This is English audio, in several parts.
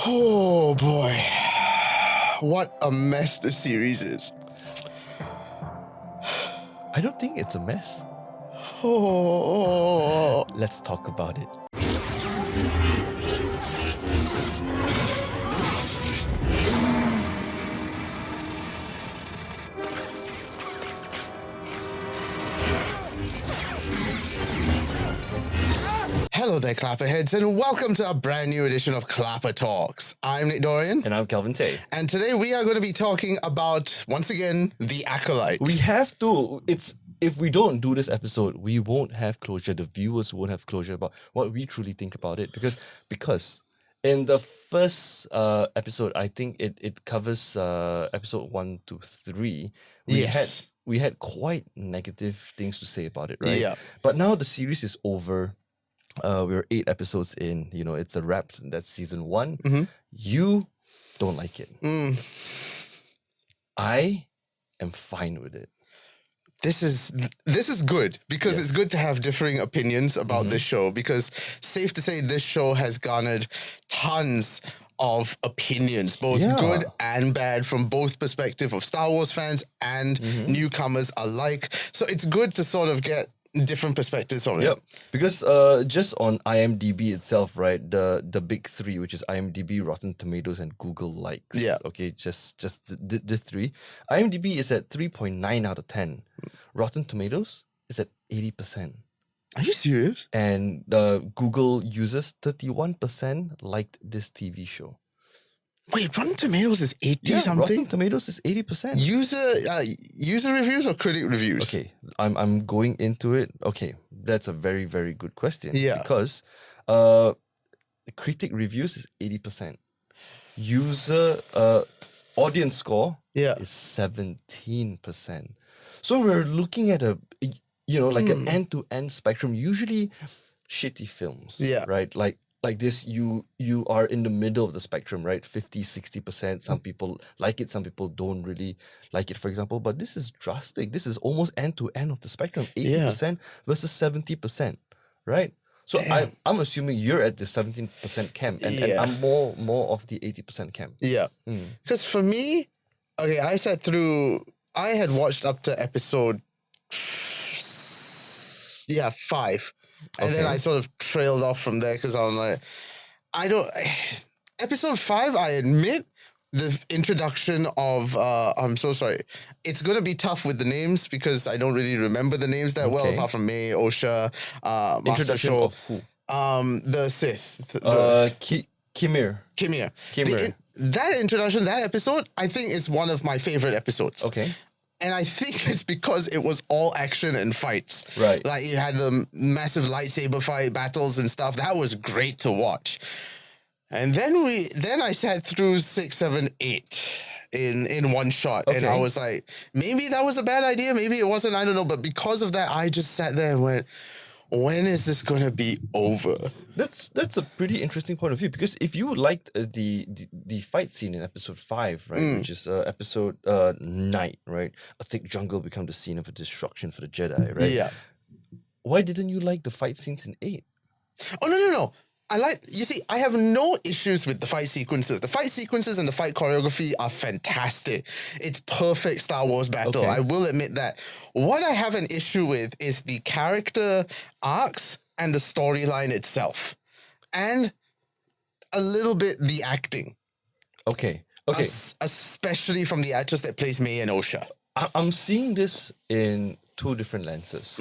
Oh boy. What a mess this series is. I don't think it's a mess. Oh. Let's talk about it. Hello there, Clapperheads, and welcome to a brand new edition of ClapperTalks. I'm Nick Dorian. And I'm Kelvin Tay. And today we are going to be talking about, once again, the Acolyte. We have to. If we don't do this episode, we won't have closure. The viewers won't have closure about what we truly think about it. Because in the first episode, I think it covers episode 1 to 3. We had quite negative things to say about it, right? Yeah. But now the series is over. We're 8 episodes in. You know, it's a wrap. That's season 1. Mm-hmm. You don't like it. I am fine with it. This is good because it's good to have differing opinions about this show, because safe to say this show has garnered tons of opinions, both good and bad, from both perspective of Star Wars fans and newcomers alike. So it's good to sort of get different perspectives on it. Yep. Because just on IMDb itself, right, the big 3, which is IMDb, Rotten Tomatoes, and Google likes. Yeah. Okay, just this 3. IMDb is at 3.9 out of 10. Rotten Tomatoes is at 80%. Are you serious? And the Google users, 31% liked this TV show. Wait, Rotten Tomatoes is 80 something? Rotten Tomatoes is 80%. User reviews or critic reviews? Okay, I'm going into it. Okay, that's a very, very good question. Yeah. Because critic reviews is 80%. User audience score is 17%. So we're looking at an end-to-end spectrum. Usually shitty films. Yeah. Right? Like this, you are in the middle of the spectrum, right? 50-60%. Some people like it, some people don't really like it, for example. But this is drastic. This is almost end-to-end of the spectrum. 80% versus 70%, right? So I'm assuming you're at the 17% camp, and I'm more of the 80% camp. Yeah. Because for me, okay, I had watched up to episode 5. And then I sort of trailed off from there because I'm like, episode 5, I admit, the introduction of, I'm so sorry. It's going to be tough with the names because I don't really remember the names that well, apart from May, Osha, Master Introduction Sho. of who? The Sith. Kimir. That introduction, that episode, I think is one of my favorite episodes. Okay. And I think it's because it was all action and fights. Right. Like you had the massive lightsaber fight battles and stuff. That was great to watch. And then I sat through 6, 7, 8 in one shot. Okay. And I was like, maybe that was a bad idea. Maybe it wasn't. I don't know. But because of that, I just sat there and went, when is this going to be over? That's a pretty interesting point of view, because if you liked the fight scene in episode 5, right, which is episode 9, right, a thick jungle become the scene of a destruction for the Jedi, right? Yeah. Why didn't you like the fight scenes in 8? Oh, no. I have no issues with the fight sequences. The fight sequences and the fight choreography are fantastic. It's perfect Star Wars battle. Okay. I will admit that. What I have an issue with is the character arcs and the storyline itself. And a little bit the acting. Okay. Especially from the actress that plays May and Osha. I'm seeing this in 2 different lenses.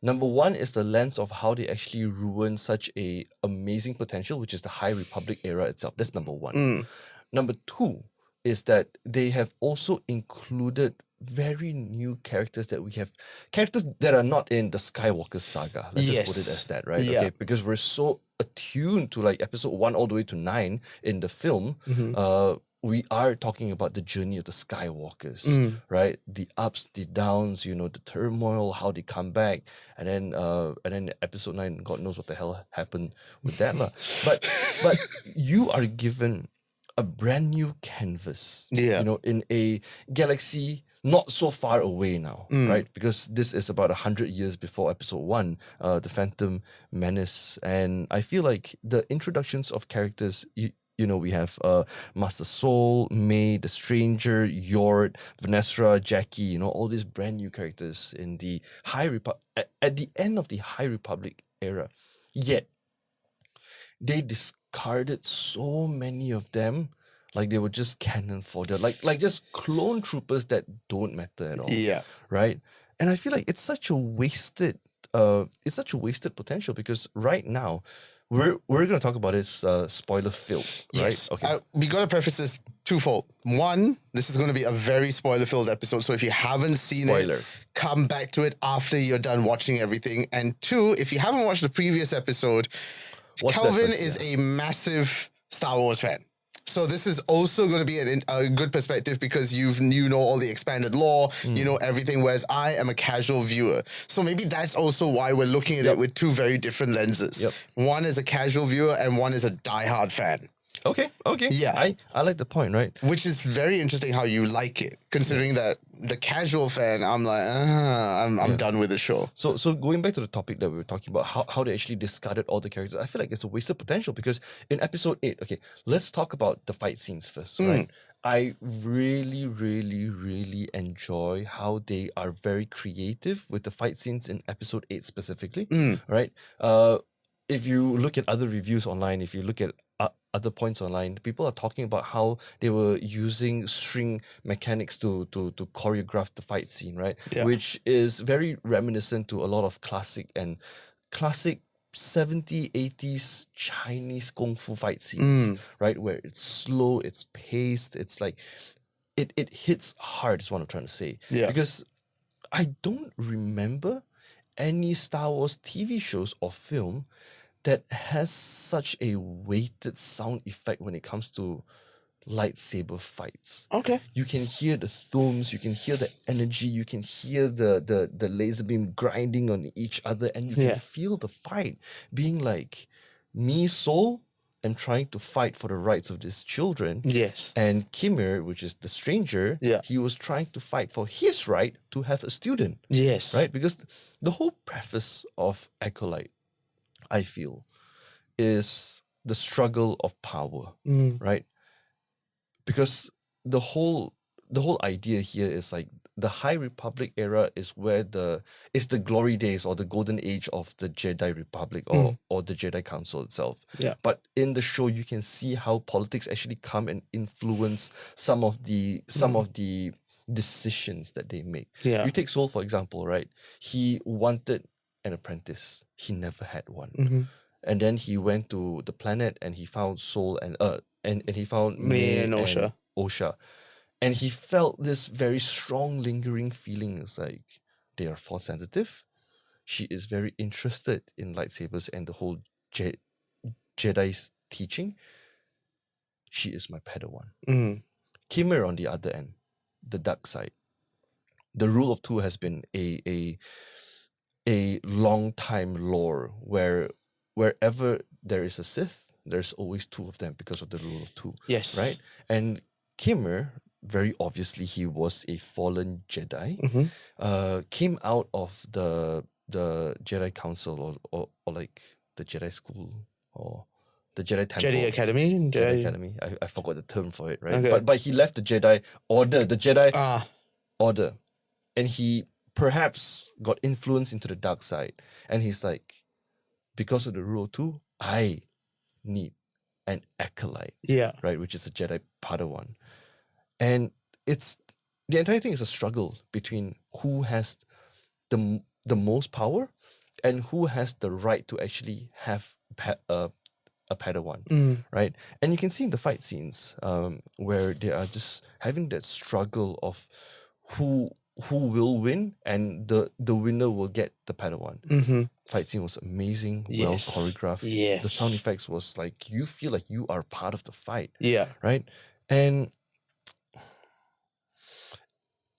Number 1 is the lens of how they actually ruin such a amazing potential, which is the High Republic era itself. That's number 1. Number 2 is that they have also included very new characters that are not in the Skywalker saga. Let's just put it as that, right? Yeah. Okay, because we're so attuned to like episode 1 all the way to 9 in the film. We are talking about the journey of the Skywalkers, right? The ups, the downs, the turmoil, how they come back, and then episode 9, God knows what the hell happened with that, lah. But you are given a brand new canvas, in a galaxy not so far away now, right? Because this is about 100 years before episode 1, The Phantom Menace, and I feel like the introductions of characters, we have Master Soul, May, The Stranger, Yord, Vanessa, Jackie, all these brand new characters in the High Republic, at the end of the High Republic era. Yet, they discarded so many of them, like they were just cannon fodder, like just clone troopers that don't matter at all. Yeah. Right? And I feel like it's such a wasted potential, because right now, we're going to talk about this spoiler filled, right? Yes. Okay. We got to preface this twofold. One, this is going to be a very spoiler filled episode. So if you haven't seen it, come back to it after you're done watching everything. And two, if you haven't watched the previous episode, Kelvin is a massive Star Wars fan. So this is also going to be a good perspective, because you know all the expanded lore, you know everything, whereas I am a casual viewer. So maybe that's also why we're looking at it with two very different lenses. One is a casual viewer and one is a diehard fan. Okay. Yeah. I like the point, right? Which is very interesting how you like it, considering that the casual fan, I'm like, I'm done with the show. So going back to the topic that we were talking about, how they actually discarded all the characters, I feel like it's a wasted potential, because in episode 8, okay, let's talk about the fight scenes first, right? I really, really, really enjoy how they are very creative with the fight scenes in episode 8 specifically, right? If you look at other reviews online, if you look at other points online, people are talking about how they were using string mechanics to choreograph the fight scene, right? Yeah. Which is very reminiscent to a lot of classic 70s, 80s Chinese kung fu fight scenes, right? Where it's slow, it's paced, it's like it hits hard is what I'm trying to say. Yeah. Because I don't remember any Star Wars TV shows or film that has such a weighted sound effect when it comes to lightsaber fights. Okay. You can hear the thumbs, you can hear the energy, you can hear the laser beam grinding on each other, and you can feel the fight being like, me, Soul, am trying to fight for the rights of these children. Yes. And Kimir, which is the stranger, he was trying to fight for his right to have a student. Yes. Right? Because the whole preface of Acolyte, I feel, is the struggle of power, right? Because the whole idea here is like the High Republic era is where the glory days or the golden age of the Jedi Republic or the Jedi Council itself. Yeah. But in the show, you can see how politics actually come and influence some of the decisions that they make. Yeah. You take Soul, for example, right? He wanted an apprentice. He never had one. And then he went to the planet and he found Soul and he found May and Osha. And he felt this very strong lingering feeling. It's like, they are force sensitive. She is very interested in lightsabers and the whole Jedi's teaching. She is my Padawan. Kimir, on the other end, the dark side. The rule of two has been a long time lore where wherever there is a Sith, there's always two of them because of the rule of two. Yes. Right? And Kimir, very obviously, he was a fallen Jedi, came out of the Jedi Council or like the Jedi School or the Jedi Temple. Jedi Academy? Jedi Academy. I forgot the term for it, right? Okay. But he left the Jedi Order, Order. And he perhaps got influenced into the dark side. And he's like, because of the rule 2, I need an Acolyte. Yeah. Right? Which is a Jedi Padawan. And the entire thing is a struggle between who has the most power and who has the right to actually have a Padawan, right? And you can see in the fight scenes where they are just having that struggle of who will win, and the winner will get the Padawan. Fight scene was amazing, well choreographed. Yes. The sound effects was like, you feel like you are part of the fight. Yeah. Right? And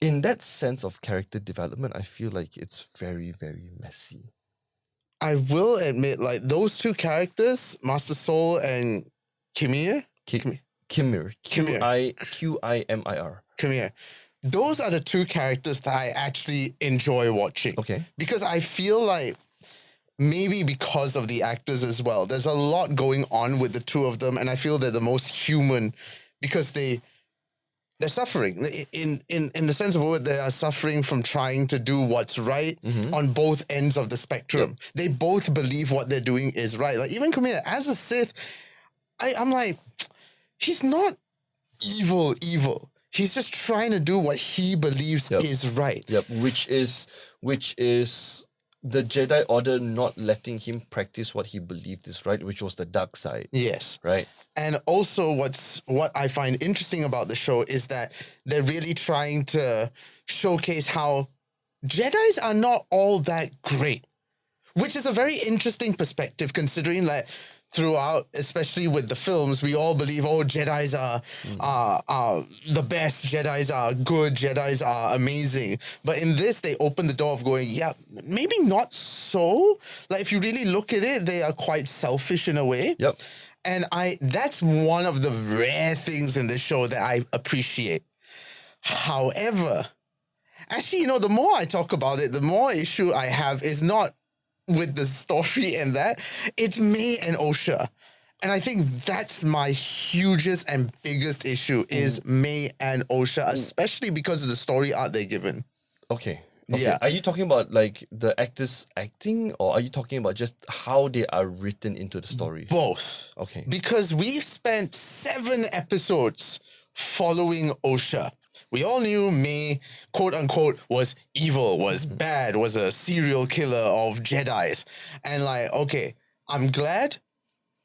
in that sense of character development, I feel like it's very, very messy. I will admit, like, those two characters, Master Soul and Kimir. Kimir. Qimir. Kimir. Those are the two characters that I actually enjoy watching. Okay. Because I feel like maybe because of the actors as well. There's a lot going on with the two of them, and I feel they're the most human because they're suffering in the sense of what they are suffering from trying to do what's right on both ends of the spectrum. Yep. They both believe what they're doing is right. Like even Kumail, as a Sith, I'm like, he's not evil. He's just trying to do what he believes is right. Yep, which is the Jedi Order not letting him practice what he believed is right, which was the dark side. Yes. Right. And also what I find interesting about the show is that they're really trying to showcase how Jedis are not all that great, which is a very interesting perspective considering that throughout, especially with the films, we all believe, Jedis are the best, Jedis are good, Jedis are amazing. But in this, they open the door of going, yeah, maybe not so. Like if you really look at it, they are quite selfish in a way. Yep. And that's one of the rare things in this show that I appreciate. However, actually, the more I talk about it, the more issue I have is not with the story and that, it's May and Osha. And I think that's my hugest and biggest issue is May and Osha, especially because of the story arc they're given. Okay. Yeah. Are you talking about like the actors acting, or are you talking about just how they are written into the story? Both. Okay. Because we've spent 7 episodes following Osha. We all knew May, quote unquote, was evil, was bad, was a serial killer of Jedis. And like, okay, I'm glad.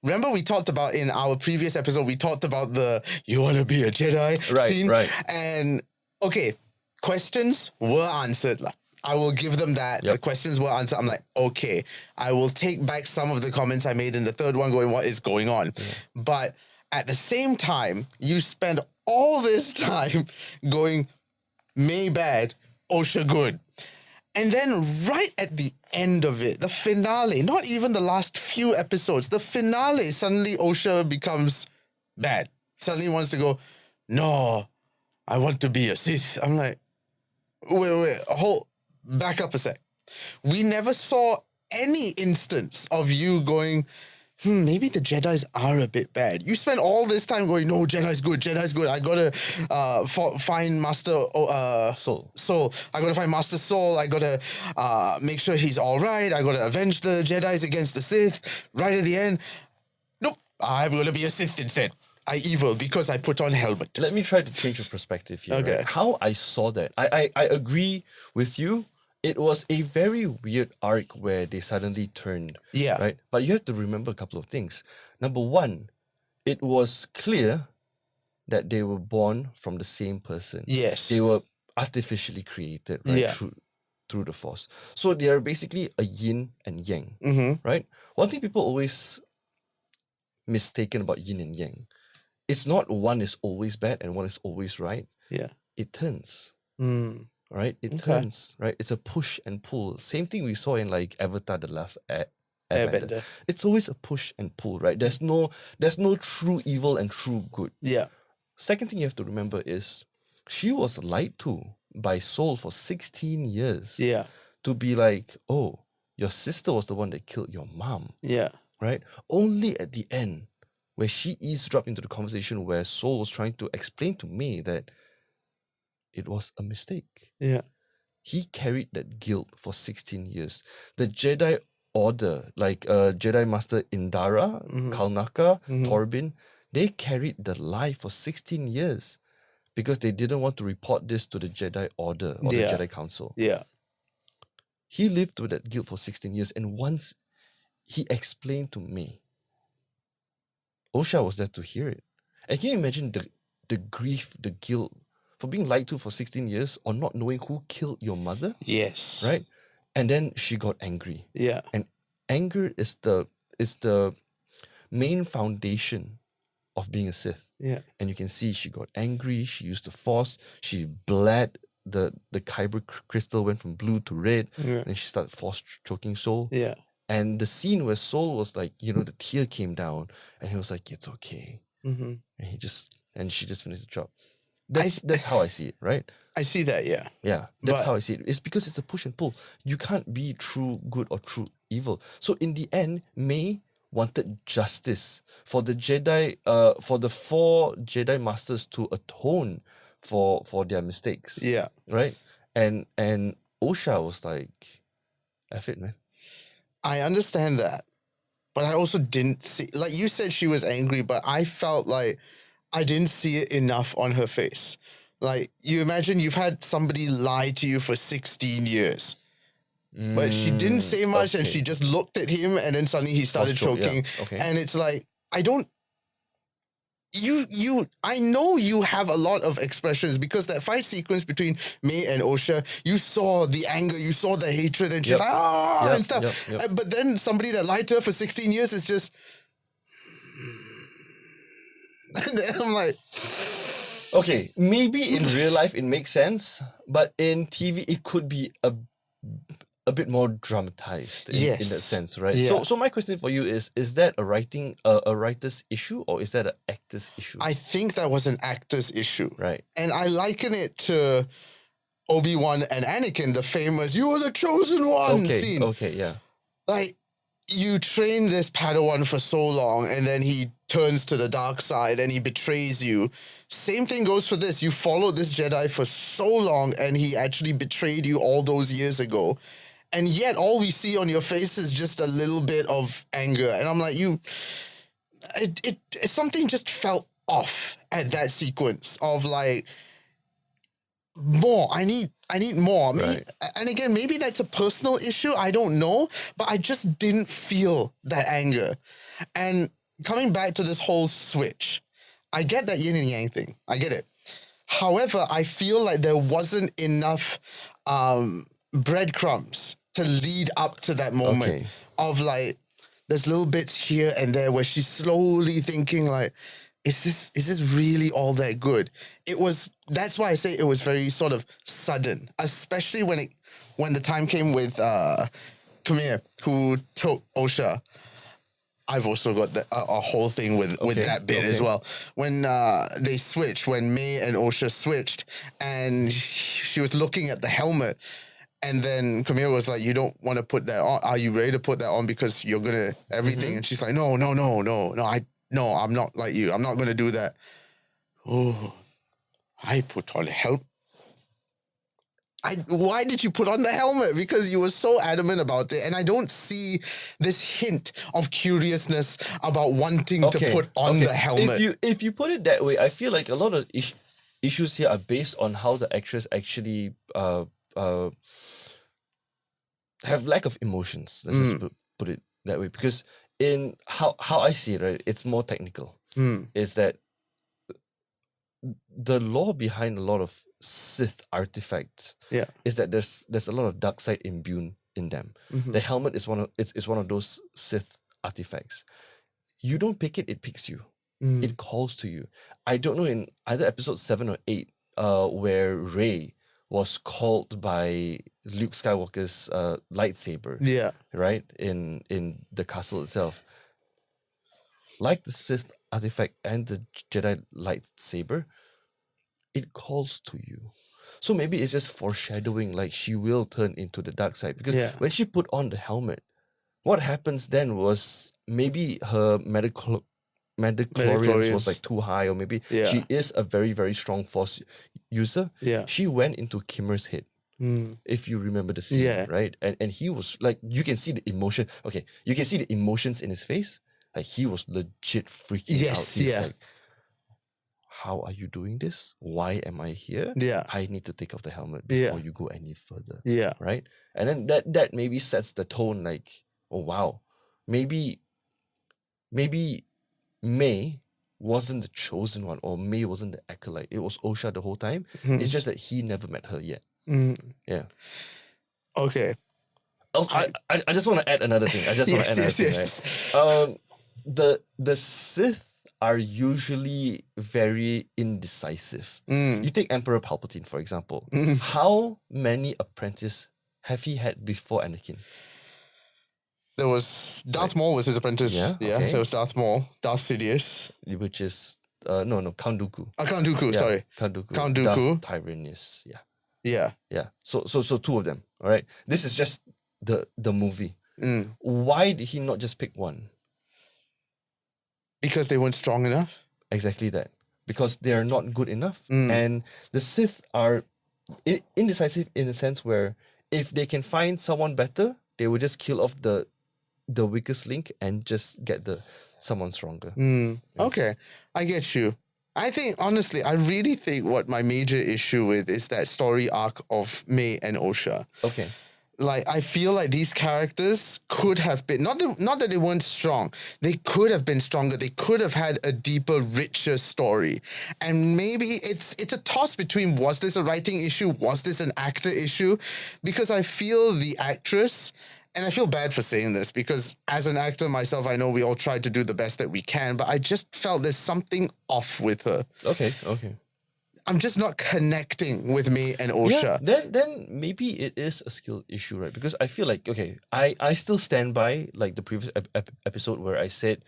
Remember we talked about in our previous episode, we talked about the you want to be a Jedi scene? Right. And okay, questions were answered. I will give them that. Yep. The questions were answered. I'm like, okay, I will take back some of the comments I made in the third one going, what is going on? Yeah. But at the same time, you spend all this time going, May bad, Osha good. And then right at the end of it, the finale, not even the last few episodes, the finale, suddenly Osha becomes bad. Suddenly wants to go, no, I want to be a Sith. I'm like, wait, back up a sec. We never saw any instance of you going, maybe the Jedis are a bit bad. You spend all this time going, no, Jedi's good. I gotta find Master Soul. I gotta find Master Soul. I gotta make sure he's all right. I gotta avenge the Jedis against the Sith. Right at the end, nope, I'm gonna be a Sith instead. I evil because I put on helmet. Let me try to change your perspective here. Okay. Right? How I saw that, I agree with you. It was a very weird arc where they suddenly turned. Yeah. Right? But you have to remember a couple of things. Number one, it was clear that they were born from the same person. Yes. They were artificially created, right? Yeah. Through the Force. So they are basically a yin and yang. Right? One thing people always mistaken about yin and yang, it's not one is always bad and one is always right. Yeah. It turns. Right? It turns, right? It's a push and pull. Same thing we saw in like Avatar, the last Airbender. It's always a push and pull, right? There's no true evil and true good. Yeah. Second thing you have to remember is she was lied to by Soul for 16 years. Yeah. To be like, oh, your sister was the one that killed your mom. Yeah. Right? Only at the end, where she eavesdropped into the conversation where Soul was trying to explain to me that it was a mistake. Yeah. He carried that guilt for 16 years. The Jedi Order, like Jedi Master Indara, Kalnaka, Torbin, they carried the lie for 16 years because they didn't want to report this to the Jedi Order or the Jedi Council. Yeah. He lived with that guilt for 16 years, and once he explained to me, Osha was there to hear it. And can you imagine the grief, the guilt, for being lied to for 16 years or not knowing who killed your mother? Yes. Right? And then she got angry. Yeah. And anger is the main foundation of being a Sith. Yeah. And you can see she got angry, she used the Force, she bled, the Kyber crystal went from blue to red, and she started Force choking Soul. Yeah. And the scene where Soul was like, the tear came down and he was like, it's okay. And she just finished the job. That's how I see it, right? I see that, yeah. Yeah, that's how I see it. It's because it's a push and pull. You can't be true good or true evil. So in the end, May wanted justice for the Jedi, for the 4 Jedi Masters to atone for their mistakes. Yeah. Right? And Osha was like, F it, man. I understand that. But I also didn't see, like you said, she was angry, but I felt like I didn't see it enough on her face. Like, you imagine you've had somebody lie to you for 16 years. But she didn't say much, and she just looked at him, and then suddenly he started choking. Yeah. Okay. And it's like, I know you have a lot of expressions, because that fight sequence between May and Osha, you saw the anger, you saw the hatred, and she's like, and stuff. But then somebody that lied to her for 16 years is just... And then I'm like... Okay, maybe in real life it makes sense, but in TV it could be a bit more dramatized in that sense, right? Yeah. So my question for you is that a writer's issue, or is that an actor's issue? I think that was an actor's issue. Right. And I liken it to Obi-Wan and Anakin, the famous "You are the chosen one" scene. Okay, yeah. Like, you train this Padawan for so long, and then he turns to the dark side and he betrays you. Same thing goes for this. You followed this Jedi for so long, and he actually betrayed you all those years ago. And yet all we see on your face is just a little bit of anger. And I'm like, something just felt off at that sequence of like, more. I need more. Right. And again, maybe that's a personal issue. I don't know. But I just didn't feel that anger. And coming back to this whole switch, I get that yin and yang thing. I get it. However, I feel like there wasn't enough breadcrumbs to lead up to that moment of like, there's little bits here and there where she's slowly thinking like, is this really all that good? That's why I say it was very sort of sudden, especially when the time came with Khmer, who took Osha. I've also got a whole thing with that bit as well. When they switched, when May and Osha switched, and she was looking at the helmet, and then Khmer was like, "You don't want to put that on? Are you ready to put that on because you're gonna everything?" And she's like, "No, I'm not like you. I'm not gonna do that." Oh, I put on a helmet. Why did you put on the helmet? Because you were so adamant about it, and I don't see this hint of curiousness about wanting to put on the helmet. If you put it that way, I feel like a lot of issues here are based on how the actress actually have lack of emotions. Let's just put it that way. Because in how I see it, right, it's more technical. Is that the law behind a lot of Sith artifacts is that there's a lot of dark side imbued in them. The helmet is one of those Sith artifacts. You don't pick it, it picks you. It calls to you. I don't know in either episode 7 or 8 where Rey was called by Luke Skywalker's lightsaber. Yeah. Right? In the castle itself. Like the Sith artifact and the Jedi lightsaber, it calls to you. So maybe it's just foreshadowing, like she will turn into the dark side. Because when she put on the helmet, what happens then was maybe her midichlorians was like too high, or maybe she is a very, very strong force user. Yeah. She went into Kimmer's head. If you remember the scene, right? And he was like, you can see the emotion. Okay, you can see the emotions in his face. Like he was legit freaking out. He's like, how are you doing this? Why am I here? Yeah. I need to take off the helmet before you go any further. Yeah. Right? And then that maybe sets the tone like, oh wow, maybe May wasn't the chosen one, or May wasn't the acolyte. It was Osha the whole time. It's just that he never met her yet. Yeah. Okay. I just want to add another thing. Right? The Sith are usually very indecisive. You take Emperor Palpatine, for example. How many apprentices have he had before Anakin? There was Darth Maul was his apprentice. Yeah. There was Darth Maul, Darth Sidious, which is Count Dooku. Count Dooku. Sorry, Count Dooku. Darth Tyrannus. Yeah. So two of them. All right. This is just the movie. Why did he not just pick one? Because they weren't strong enough? Exactly that. Because they are not good enough. And the Sith are indecisive in a sense where if they can find someone better, they will just kill off the weakest link and just get someone stronger. Okay, I get you. I think, honestly, I really think what my major issue with is that story arc of May and Osha. Okay. Like, I feel like these characters could have been, not that they weren't strong, they could have been stronger. They could have had a deeper, richer story. And maybe it's a toss between, was this a writing issue? Was this an actor issue? Because I feel the actress, and I feel bad for saying this because as an actor myself, I know we all try to do the best that we can, but I just felt there's something off with her. Okay. I'm just not connecting with May and Osha. Yeah, then maybe it is a skill issue, right? Because I feel like, okay, I still stand by like the previous episode where I said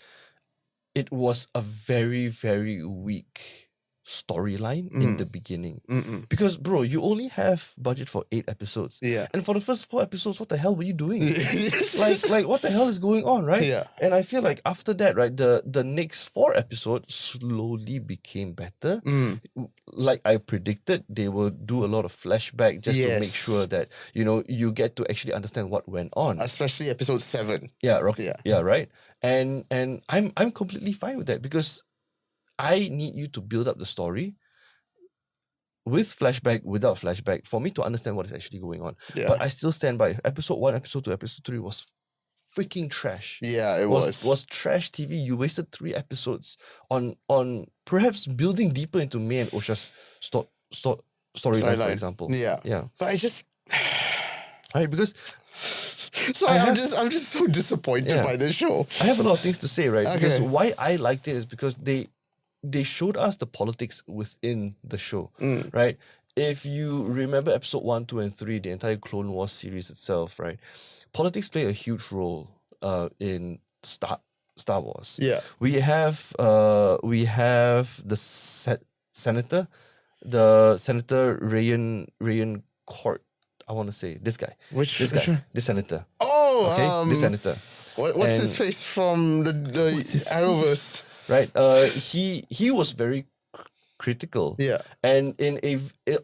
it was a very, very weak storyline in the beginning. Because, bro, you only have budget for 8 episodes. Yeah. And for the first 4 episodes, what the hell were you doing? like what the hell is going on, right? Yeah. And I feel like after that, right, the next 4 episodes slowly became better. Like I predicted, they will do a lot of flashback just to make sure that, you get to actually understand what went on. Especially episode 7. Yeah, right. And I'm completely fine with that because I need you to build up the story with flashback, without flashback, for me to understand what is actually going on. Yeah. But I still stand by episode 1, episode 2, episode 3 was freaking trash. Yeah, it was trash TV. You wasted 3 episodes on perhaps building deeper into May and Osha's storyline, for example. Yeah. But I just right, because I'm just so disappointed by this show. I have a lot of things to say, right? Okay. Because why I liked it is because they showed us the politics within the show, right? If you remember episode 1, 2, and 3, the entire Clone Wars series itself, right? Politics play a huge role in Star Wars. Yeah. We have the senator, Rayan Court. I want to say this guy. Which guy? one? This senator. Oh, okay, this senator. What's his face from the Arrowverse? Right. He was very critical. Yeah. And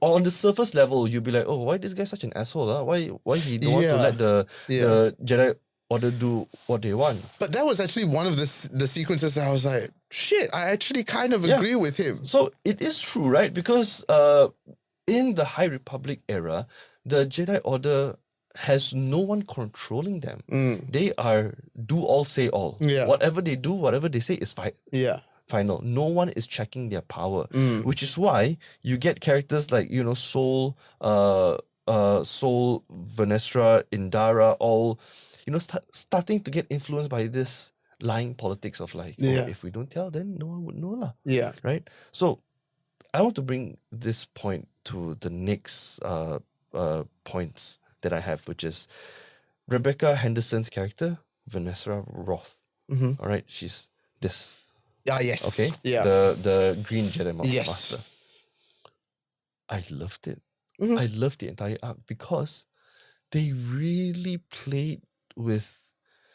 on the surface level, you'll be like, oh, why this guy such an asshole? Huh? Why he don't want to let the Jedi Order do what they want? But that was actually one of the sequences that I was like, shit, I actually kind of agree with him. So it is true, right? Because in the High Republic era, the Jedi Order has no one controlling them. They are do all, say all. Yeah. Whatever they do, whatever they say is fine. Yeah. Final. No one is checking their power, which is why you get characters like Soul, Venestra, Indara, all starting to get influenced by this lying politics of like, if we don't tell, then no one would know lah. Yeah. Right. So I want to bring this point to the next points that I have, which is Rebecca Henderson's character, Vanessa Roth. All right, she's this. Yes. Okay. Yeah. The Green Jedi Master. Yes. I loved it. I loved the entire arc because they really played with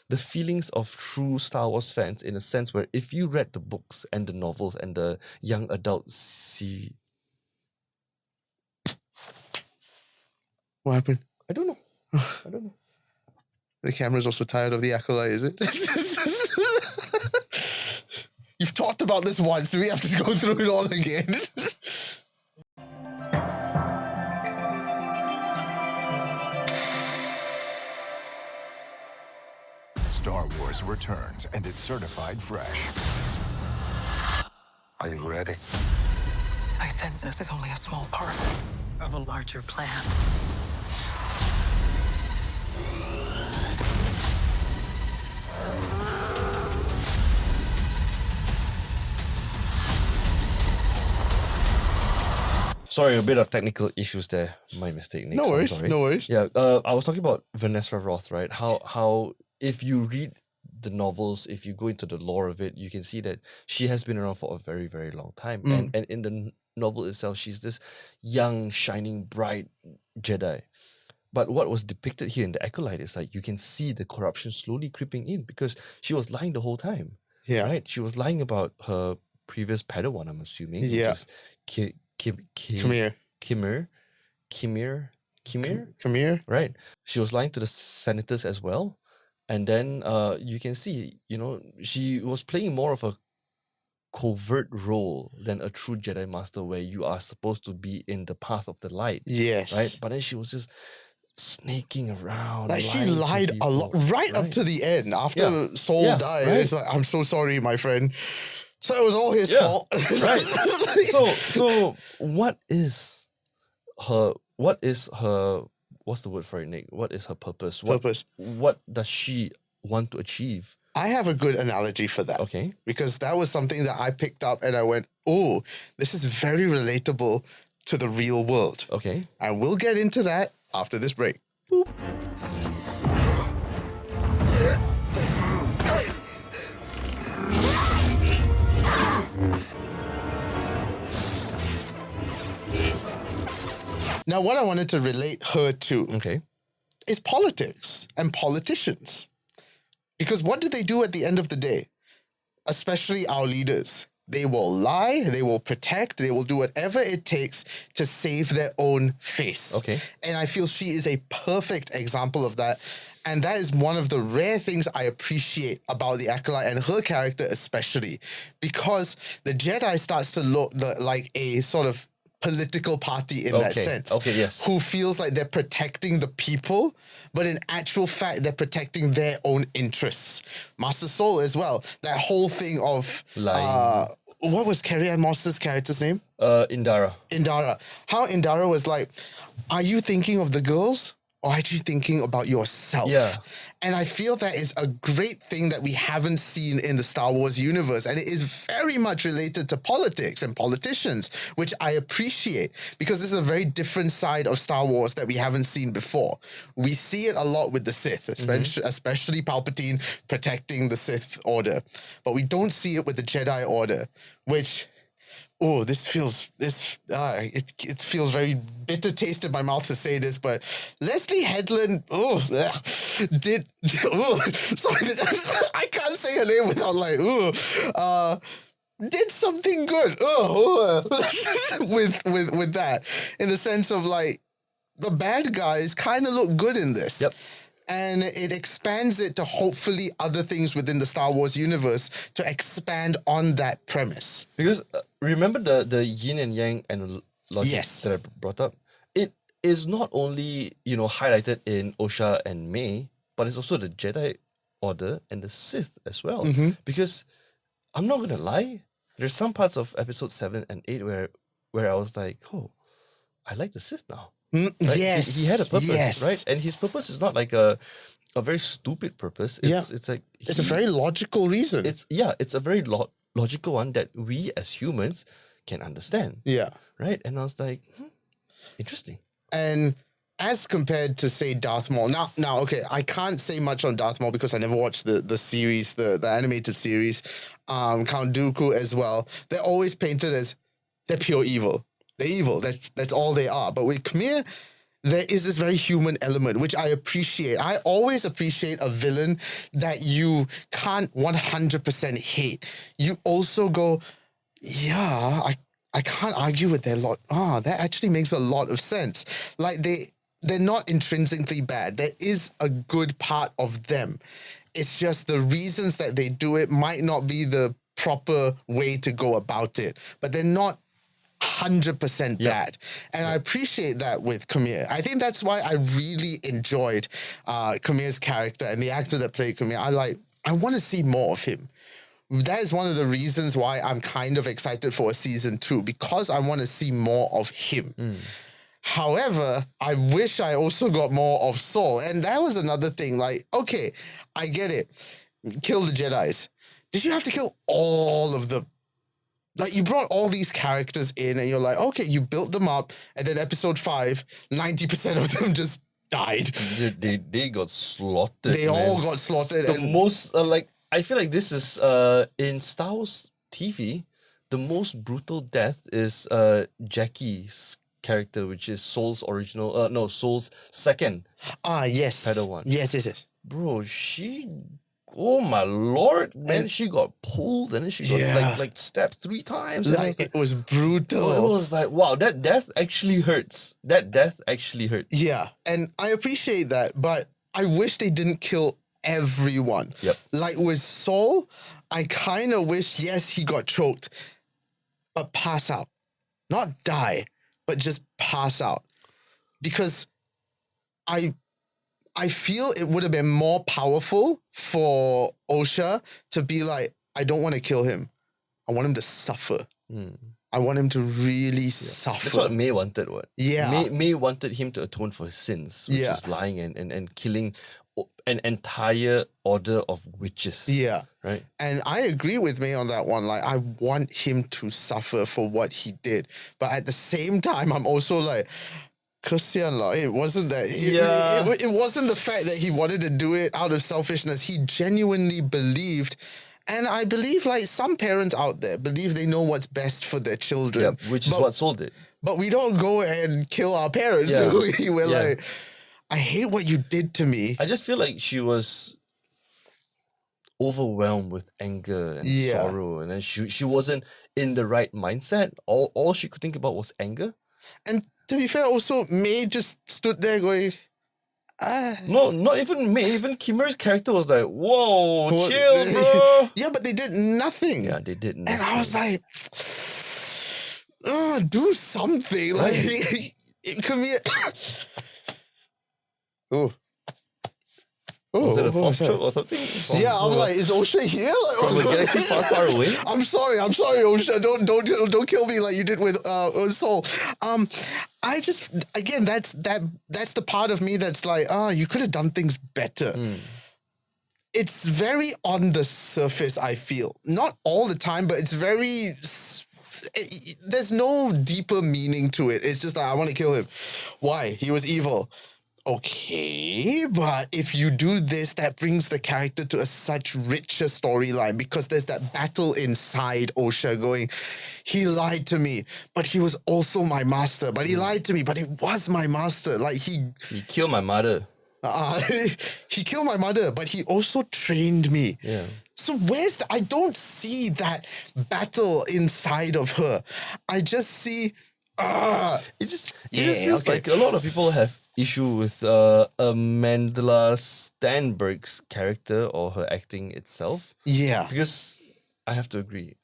the feelings of true Star Wars fans in a sense where if you read the books and the novels and the young adult series. What happened? I don't know. The camera's also tired of the Acolyte, is it? You've talked about this once, so we have to go through it all again. Star Wars returns, and it's certified fresh. Are you ready? I sense this is only a small part of a larger plan. Sorry, a bit of technical issues there. My mistake, Nick. No worries, no worries. Yeah, I was talking about Vanessa Roth, right? How if you read the novels, if you go into the lore of it, you can see that she has been around for a very, very long time. And in the novel itself, she's this young, shining, bright Jedi. But what was depicted here in the Acolyte is like you can see the corruption slowly creeping in because she was lying the whole time. Yeah. Right? She was lying about her previous Padawan, I'm assuming. Yeah. Which is Kimir. Kimir? Right. She was lying to the senators as well. And then you can see, she was playing more of a covert role than a true Jedi Master where you are supposed to be in the path of the light. Yes. Right? But then she was just snaking around. Like she lied a lot right up to the end after Saul died. Right. It's like, I'm so sorry, my friend. So it was all his fault. Right. So what is her what's the word for it, Nick? What is her purpose? What does she want to achieve? I have a good analogy for that. Okay. Because that was something that I picked up and I went, oh, this is very relatable to the real world. Okay. And we'll get into that after this break. Boop. Now, what I wanted to relate her to is politics and politicians. Because what do they do at the end of the day? Especially our leaders. They will lie, they will protect, they will do whatever it takes to save their own face. Okay. And I feel she is a perfect example of that. And that is one of the rare things I appreciate about the Acolyte and her character especially. Because the Jedi starts to look like a sort of political party in that sense. Okay, yes. Who feels like they're protecting the people, but in actual fact, they're protecting their own interests. Master Soul as well. That whole thing of what was Carrie-Anne Moss's character's name? Indara. How Indara was like, are you thinking of the girls? Or are you thinking about yourself? Yeah. And I feel that is a great thing that we haven't seen in the Star Wars universe. And it is very much related to politics and politicians, which I appreciate because this is a very different side of Star Wars that we haven't seen before. We see it a lot with the Sith, especially Palpatine protecting the Sith Order. But we don't see it with the Jedi Order, which... Oh, it feels very bitter taste in my mouth to say this, but Leslie Headland, sorry, I can't say her name without did something good, with that, in the sense of like, the bad guys kind of look good in this. Yep. And it expands it to hopefully other things within the Star Wars universe to expand on that premise. Because remember the yin and yang and logic that I brought up? It is not only, highlighted in Osha and May, but it's also the Jedi Order and the Sith as well. Because I'm not going to lie, there's some parts of episode 7 and 8 where I was like, oh, I like the Sith now. Right? Yes. He had a purpose, right? And his purpose is not like a very stupid purpose. It's like... It's a very logical reason. It's a very logical one that we as humans can understand. Yeah. Right? And I was like, interesting. And as compared to, say, Darth Maul... Now, okay, I can't say much on Darth Maul because I never watched the series, the animated series. Count Dooku as well. They're always painted as they're pure evil. They're evil. That's all they are. But with Khmer, there is this very human element, which I appreciate. I always appreciate a villain that you can't 100% hate. You also go, yeah, I can't argue with their lot. That actually makes a lot of sense. Like they're not intrinsically bad. There is a good part of them. It's just the reasons that they do it might not be the proper way to go about it. But they're not 100% bad. And I appreciate that with Khmer. I think that's why I really enjoyed Khmer's character and the actor that played Khmer. I want to see more of him. That is one of the reasons why I'm kind of excited for a season 2, because I want to see more of him. However, I wish I also got more of Saul. And that was another thing. Like, okay, I get it. Kill the Jedis. Did you have to kill all of them? Like, you brought all these characters in and you're like, okay, you built them up. And then episode 5, 90% of them just died. They got slaughtered. They all got slaughtered. The most, I feel like this is, in Star Wars TV, the most brutal death is Jackie's character, which is Soul's Soul's second Yes. Padawan. Yes. Bro, oh my lord, man, she got pulled and then she got like stabbed 3 times. And Like, it was brutal. it was like, wow, that death actually hurts. Yeah, and I appreciate that, but I wish they didn't kill everyone. Yep. Like with Saul, I kind of wish, yes, he got choked, but pass out. Not die, but just pass out. Because I feel it would have been more powerful for Osha to be like, I don't want to kill him. I want him to suffer. I want him to really suffer. That's what May wanted, what? Yeah. May wanted him to atone for his sins, which Yeah. is lying and killing an entire order of witches. Yeah. Right? And I agree with May on that one. Like, I want him to suffer for what he did. But at the same time, I'm also like, kesian lah. It wasn't that. It wasn't the fact that he wanted to do it out of selfishness. He genuinely believed. And I believe, like, some parents out there believe they know what's best for their children. Yeah, which is what Soul did. But we don't go and kill our parents. Yeah. We're Yeah. like, I hate what you did to me. I just feel like she was overwhelmed with anger and sorrow, and then she wasn't in the right mindset. All she could think about was anger. And to be fair, also, May just stood there going, No, not even May. Even Kimura's character was like, whoa, chill, bro. Yeah, but they did nothing. Yeah, they did nothing. And I was like, do something. Like, it could be. Was it a what was false that? choke or something? Yeah, I was like, is Osha here? Like, From a galaxy far away? I'm sorry, Osha. Don't kill me like you did with Soul. I just, again, that's the part of me that's like, you could have done things better. It's very on the surface, I feel. Not all the time, but it's very. There's no deeper meaning to it. It's just like, I want to kill him. Why? He was evil. Okay, but if you do this, that brings the character to a such richer storyline because there's that battle inside Osha going, he lied to me, but he was also my master. But he lied to me, but he was my master. Like he killed my mother. He killed my mother, but he also trained me. Yeah. So I don't see that battle inside of her. I just see, It just feels like a lot of people have issue with Amandla Stenberg's character or her acting itself. Yeah. Because I have to agree,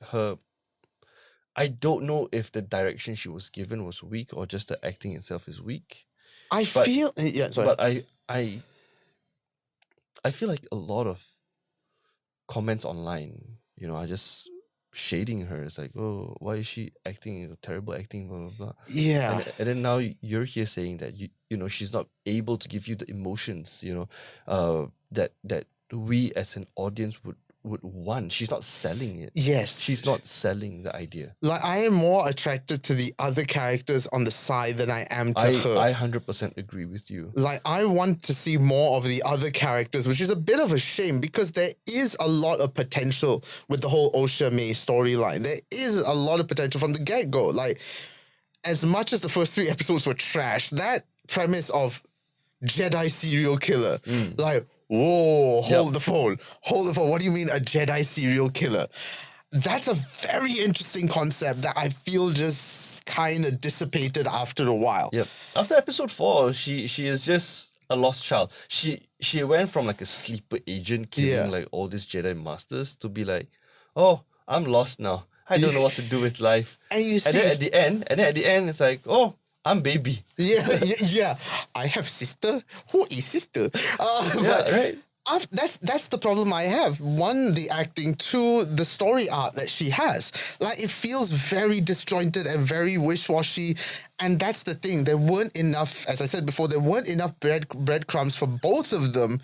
I don't know if the direction she was given was weak or just the acting itself is weak. But I feel like a lot of comments online, are just shading her. It's like, oh, why is she acting terrible acting, blah blah blah. Yeah. And then now you're here saying that she's not able to give you the emotions, that we as an audience would want. She's not selling it. Yes. She's not selling the idea. Like, I am more attracted to the other characters on the side than I am to her. I 100% agree with you. Like, I want to see more of the other characters, which is a bit of a shame because there is a lot of potential with the whole Osha May storyline. There is a lot of potential from the get-go. Like, as much as the first 3 episodes were trash, that premise of Jedi serial killer, like, whoa, hold the phone. What do you mean a Jedi serial killer? That's a very interesting concept that I feel just kind of dissipated after a while. Yep. After episode 4, she is just a lost child. She went from like a sleeper agent killing like all these Jedi masters to be like, oh, I'm lost now. I don't know what to do with life. And you see, then at the end, it's like, oh, I'm baby. Yeah. I have sister. Who is sister? Right. That's the problem I have. 1, the acting. 2, the story arc that she has. Like, it feels very disjointed and very wish-washy. And that's the thing. There weren't enough, as I said before, there weren't enough breadcrumbs for both of them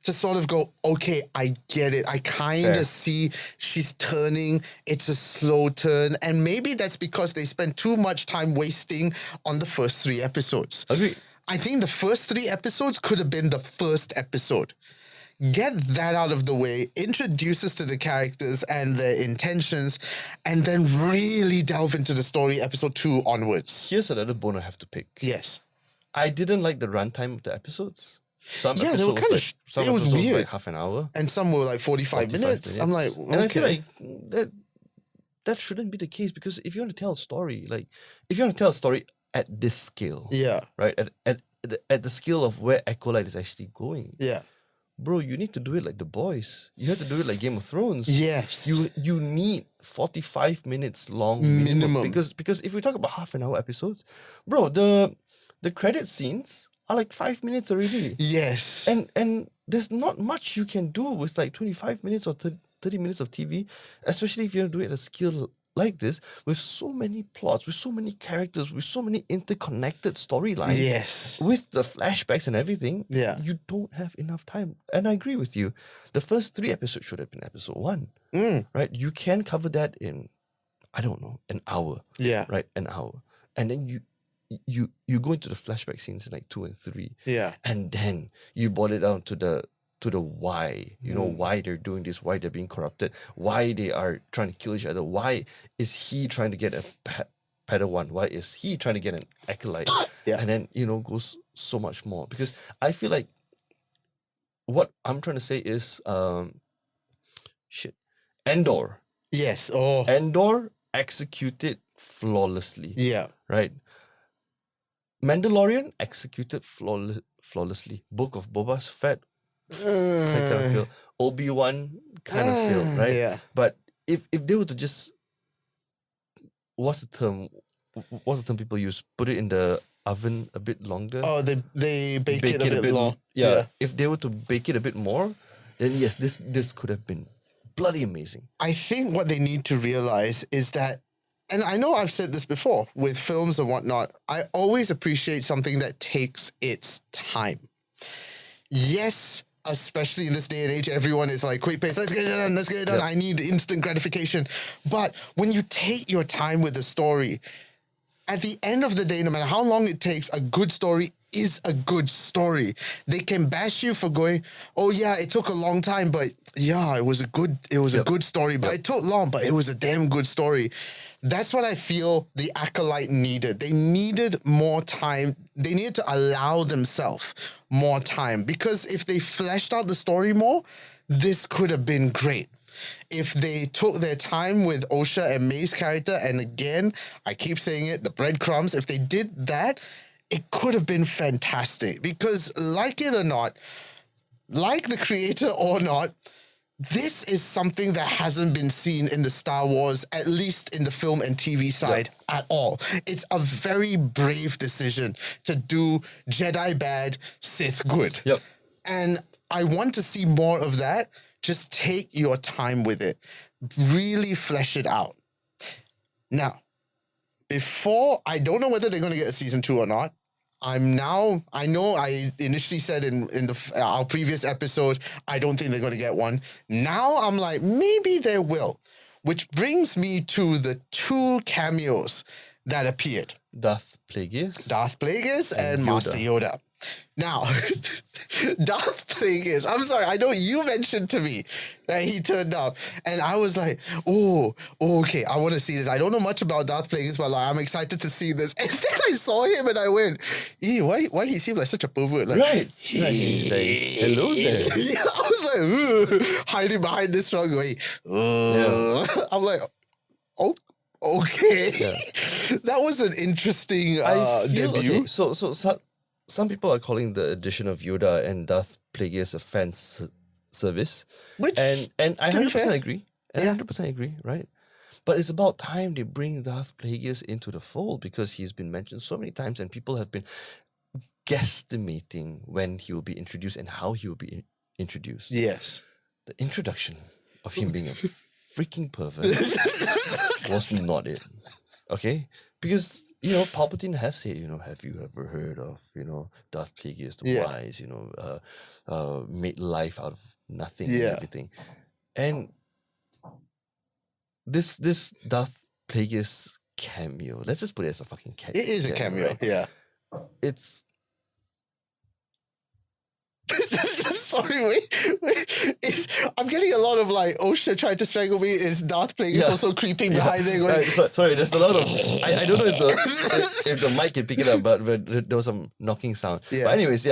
to sort of go, okay, I get it. I kind of see she's turning. It's a slow turn. And maybe that's because they spent too much time wasting on the first 3 episodes. Agree. I think the first 3 episodes could have been the first episode. get that out of the way, introduce us to the characters and their intentions, and then really delve into the story episode 2 onwards. Here's another bone I have to pick. Yes. I didn't like the runtime of the episodes. Some Yeah, they were episodes kind like, of, some it was episodes weird. like half an hour. And some were like 45 minutes. I'm like, okay. And I feel like that shouldn't be the case, because if you want to tell a story, at this scale, yeah. right, at the scale of where Acolyte is actually going, Yeah. bro, you need to do it like The Boys. You have to do it like Game of Thrones. Yes. You need 45 minutes long Minimum. because if we talk about half an hour episodes, bro, the credit scenes are like 5 minutes already. Yes. And there's not much you can do with like 25 minutes or 30 minutes of TV, especially if you want to do it at a scale like this, with so many plots, with so many characters, with so many interconnected storylines. Yes. With the flashbacks and everything, Yeah. you don't have enough time. And I agree with you. The first 3 episodes should have been episode 1. Right? You can cover that in, I don't know, an hour. Yeah. Right? An hour. And then you go into the flashback scenes in like 2 and 3. Yeah. And then you boil it down to the why, why they're doing this, why they're being corrupted, why they are trying to kill each other, why is he trying to get a Padawan, why is he trying to get an Acolyte, Yeah. and then goes so much more, because I feel like what I'm trying to say is Andor Yes. Oh. Andor executed flawlessly, Yeah. right? Mandalorian executed flawlessly. Book of Boba Fett kind of feel. Obi-Wan kind of feel, right? Yeah. But if they were to just, what's the term people use? Put it in the oven a bit longer. Oh, they bake it a bit long. Yeah. If they were to bake it a bit more, then yes, this could have been bloody amazing. I think what they need to realize is that, and I know I've said this before with films and whatnot, I always appreciate something that takes its time. Yes, especially in this day and age, everyone is like, quick pace, let's get it done. Yep. I need instant gratification. But when you take your time with the story, at the end of the day, no matter how long it takes, a good story is a good story. They can bash you for going, oh yeah, it took a long time, but yeah, it was a good story. But it took long, but it was a damn good story. That's what I feel the Acolyte needed. They needed more time. They needed to allow themselves more time, because if they fleshed out the story more, this could have been great. If they took their time with Osha and May's character, and again, I keep saying it, the breadcrumbs, if they did that, it could have been fantastic. Because like it or not, like the creator or not, this is something that hasn't been seen in the Star Wars, at least in the film and TV side at all. It's a very brave decision to do Jedi bad, Sith good. Yep. And I want to see more of that. Just take your time with it. Really flesh it out. Now, I don't know whether they're going to get a season 2 or not. I know I initially said in our previous episode, I don't think they're going to get one. Now I'm like, maybe they will. Which brings me to the 2 cameos that appeared. Darth Plagueis and Master Yoda. Now, Darth Plagueis, I'm sorry, I know you mentioned to me that he turned up, and I was like, oh, okay, I want to see this. I don't know much about Darth Plagueis, but like, I'm excited to see this. And then I saw him and I went, why he seemed like such a pervert? Like, right. He's like, hello there. Yeah, I was like, hiding behind this strong way. I'm like, oh, okay. Yeah. That was an interesting debut. Okay, so some people are calling the addition of Yoda and Darth Plagueis a fan service, Which, and I 100% agree. Yeah. 100% agree, right? But it's about time they bring Darth Plagueis into the fold, because he's been mentioned so many times, and people have been guesstimating when he will be introduced and how he will be introduced. Yes. The introduction of him being a freaking pervert was not it. Okay? Because, Palpatine has said, have you ever heard of, Darth Plagueis the Wise, made life out of nothing and everything. And this Darth Plagueis cameo, let's just put it as a fucking cameo. It is a cameo, right? yeah. It's Sorry, wait. I'm getting a lot of like, oh shit, tried to strangle me. Is Darth Plagueis also creeping behind there going... Sorry, there's a lot of... I don't know if the mic can pick it up, but there was some knocking sound. Yeah. But anyways,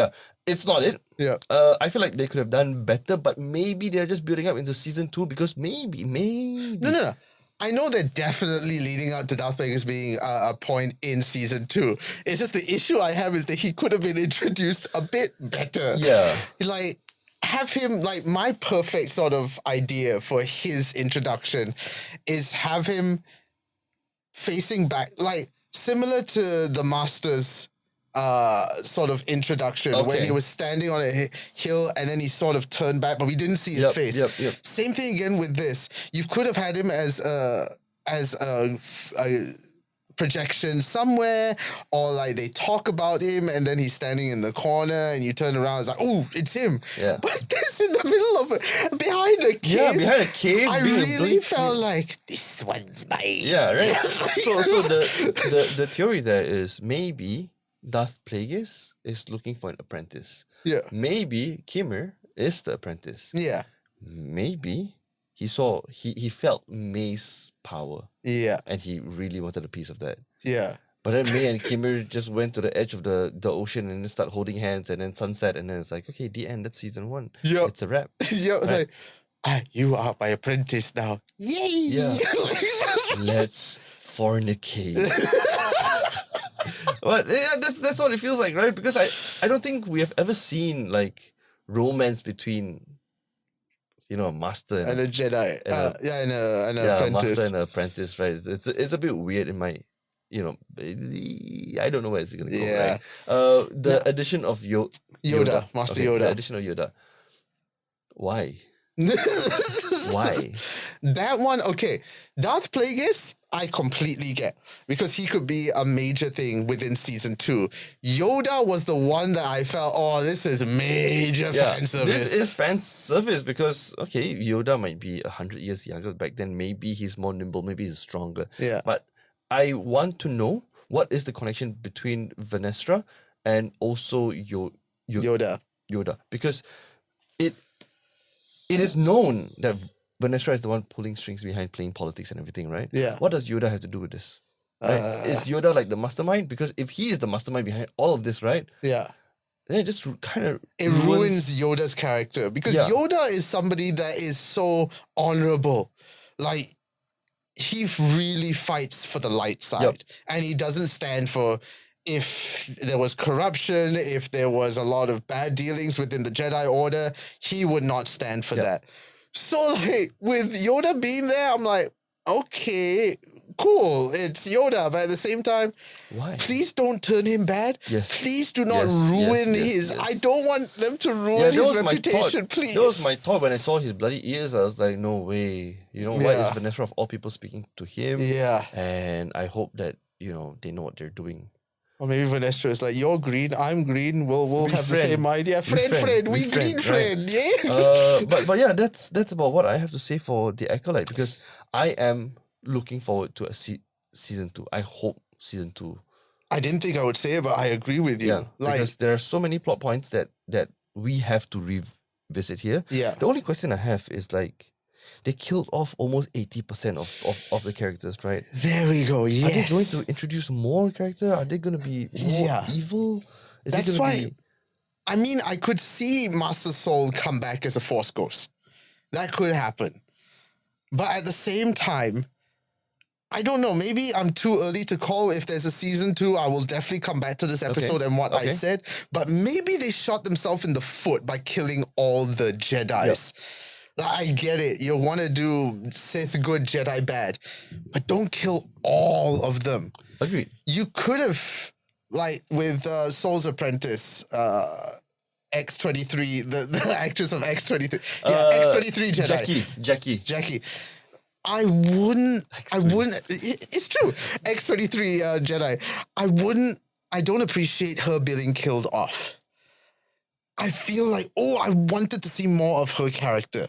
it's not it. Yeah. I feel like they could have done better, but maybe they're just building up into season 2 because maybe. No. I know they're definitely leading up to Darth Plagueis being a point in season 2. It's just the issue I have is that he could have been introduced a bit better. Yeah. Like, have him, like, my perfect sort of idea for his introduction is have him facing back, like, similar to the Master's sort of introduction when he was standing on a hill and then he sort of turned back, but we didn't see his face. Yep. Same thing again with this. You could have had him as a projection somewhere, or like they talk about him and then he's standing in the corner and you turn around, it's like, oh, it's him. Yeah. But this in the middle of behind a cave. Yeah, behind a cave. I really felt like this one's mine. Yeah, right. So the theory there is maybe Darth Plagueis is looking for an apprentice. Yeah. Maybe Kimmer is the apprentice. Yeah. Maybe he felt May's power. Yeah. And he really wanted a piece of that. Yeah. But then May and Kimmer just went to the edge of the ocean and then start holding hands and then sunset and then it's like, okay, the end, that's season 1. Yeah. It's a wrap. Yeah. Right? Like, you are my apprentice now. Yay. Yeah. Let's fornicate. But yeah, that's what it feels like, right? Because I don't think we have ever seen like romance between, you know, a master and a Jedi. And an a apprentice. master and an apprentice, right? It's a bit weird in my, you know, I don't know where it's gonna go, right? The addition of Yoda, Master Yoda. The addition of Yoda. Why? Why? That one, okay. Darth Plagueis, I completely get, because he could be a major thing within season 2. Yoda was the one that I felt, oh, this is major fan service. This is fan service because, okay, Yoda might be 100 years younger back then. Maybe he's more nimble, maybe he's stronger. Yeah. But I want to know what is the connection between Venestra and also Yoda. Because it is known that Venestra is the one pulling strings behind playing politics and everything, right? Yeah. What does Yoda have to do with this? Right? Is Yoda like the mastermind? Because if he is the mastermind behind all of this, right? Yeah. Then it just kind of ruins Yoda's character. Because Yoda is somebody that is so honorable. Like, he really fights for the light side. Yep. And he doesn't stand for... If there was corruption, if there was a lot of bad dealings within the Jedi Order, he would not stand for that. So, like, with Yoda being there, I'm like, okay, cool, it's Yoda, but at the same time, why? Please don't turn him bad. Yes. Please do not ruin his... I don't want them to ruin his reputation, please. That was my thought when I saw his bloody ears. I was like, no way. You know, why is Vanessa of all people speaking to him? Yeah. And I hope that, you know, they know what they're doing. Or maybe Vanessa is like, you're green, I'm green, we'll have the same idea. Friend, we green friend, yeah? But yeah, that's about what I have to say for The Acolyte, because I am looking forward to a season 2. I hope season 2. I didn't think I would say it, but I agree with you. Yeah, because there are so many plot points that we have to revisit here. Yeah. The only question I have is like, they killed off almost 80% of the characters, right? There we go, yes. Are they going to introduce more character? Are they going to be more evil? That's why, I mean, I could see Master Soul come back as a Force Ghost. That could happen. But at the same time, I don't know, maybe I'm too early to call. If there's a season 2, I will definitely come back to this episode and what I said. But maybe they shot themselves in the foot by killing all the Jedis. I get it. You want to do Sith good, Jedi bad. But don't kill all of them. Agreed. You could have, like with Soul's Apprentice, X-23, the actress of X-23. Yeah, X-23 Jedi. Jackie. I wouldn't, it's true. X-23 Jedi. I don't appreciate her being killed off. I feel like, I wanted to see more of her character.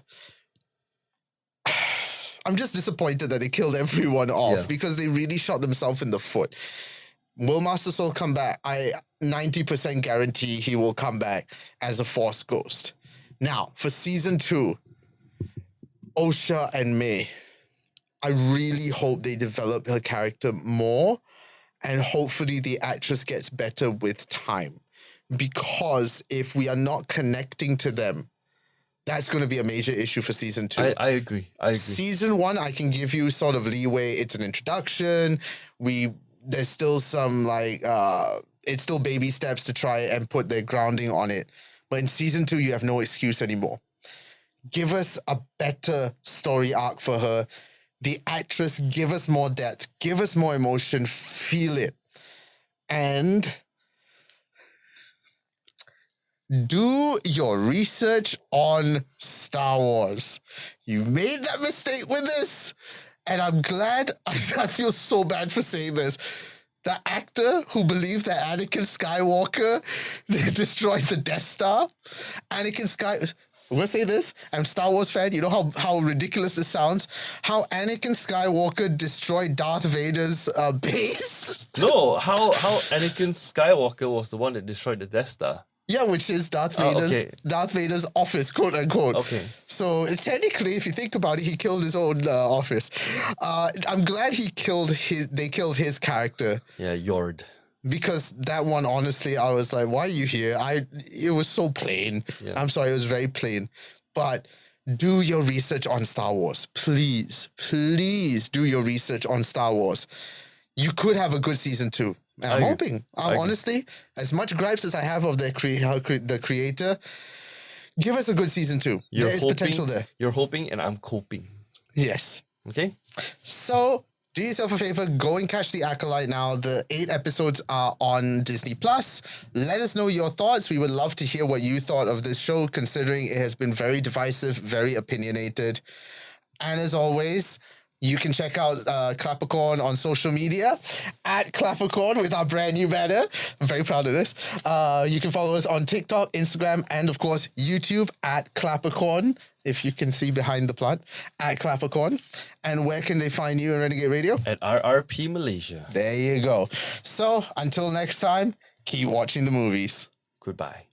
I'm just disappointed that they killed everyone off because they really shot themselves in the foot. Will Master Soul come back? I 90% guarantee he will come back as a Force Ghost Now, for season 2, Osha and May. I really hope they develop her character more, and hopefully the actress gets better with time. Because if we are not connecting to them, that's going to be a major issue for season 2. I agree. Season 1, I can give you sort of leeway. It's an introduction. There's still some it's still baby steps to try and put their grounding on it. But in season 2, you have no excuse anymore. Give us a better story arc for her. The actress, give us more depth. Give us more emotion. Feel it. And do your research on Star Wars. You made that mistake with this. And I'm glad. I feel so bad for saying this. The actor who believed that Anakin Skywalker destroyed the Death Star, I'm going to say this. I'm a Star Wars fan. You know how ridiculous this sounds? How Anakin Skywalker destroyed Darth Vader's base? No, how Anakin Skywalker was the one that destroyed the Death Star. Yeah, which is Darth Vader's office, quote unquote. Okay. So technically, if you think about it, he killed his own office. I'm glad they killed his character. Yeah, Yord. Because that one, honestly, I was like, why are you here? It was so plain. Yeah. I'm sorry, it was very plain. But do your research on Star Wars. Please, please do your research on Star Wars. You could have a good season 2. And I'm hoping. Honestly, as much gripes as I have of the creator, give us a good season 2. There is potential there. You're hoping and I'm coping. Yes. Okay? So, do yourself a favor, go and catch The Acolyte now. The 8 episodes are on Disney+. Let us know your thoughts. We would love to hear what you thought of this show, considering it has been very divisive, very opinionated. And as always, you can check out Clappercorn on social media at Clappercorn with our brand new banner. I'm very proud of this. You can follow us on TikTok, Instagram, and of course, YouTube at Clappercorn. If you can see behind the plant, at Clappercorn. And where can they find you in Renegade Radio? At RRP Malaysia. There you go. So until next time, keep watching the movies. Goodbye.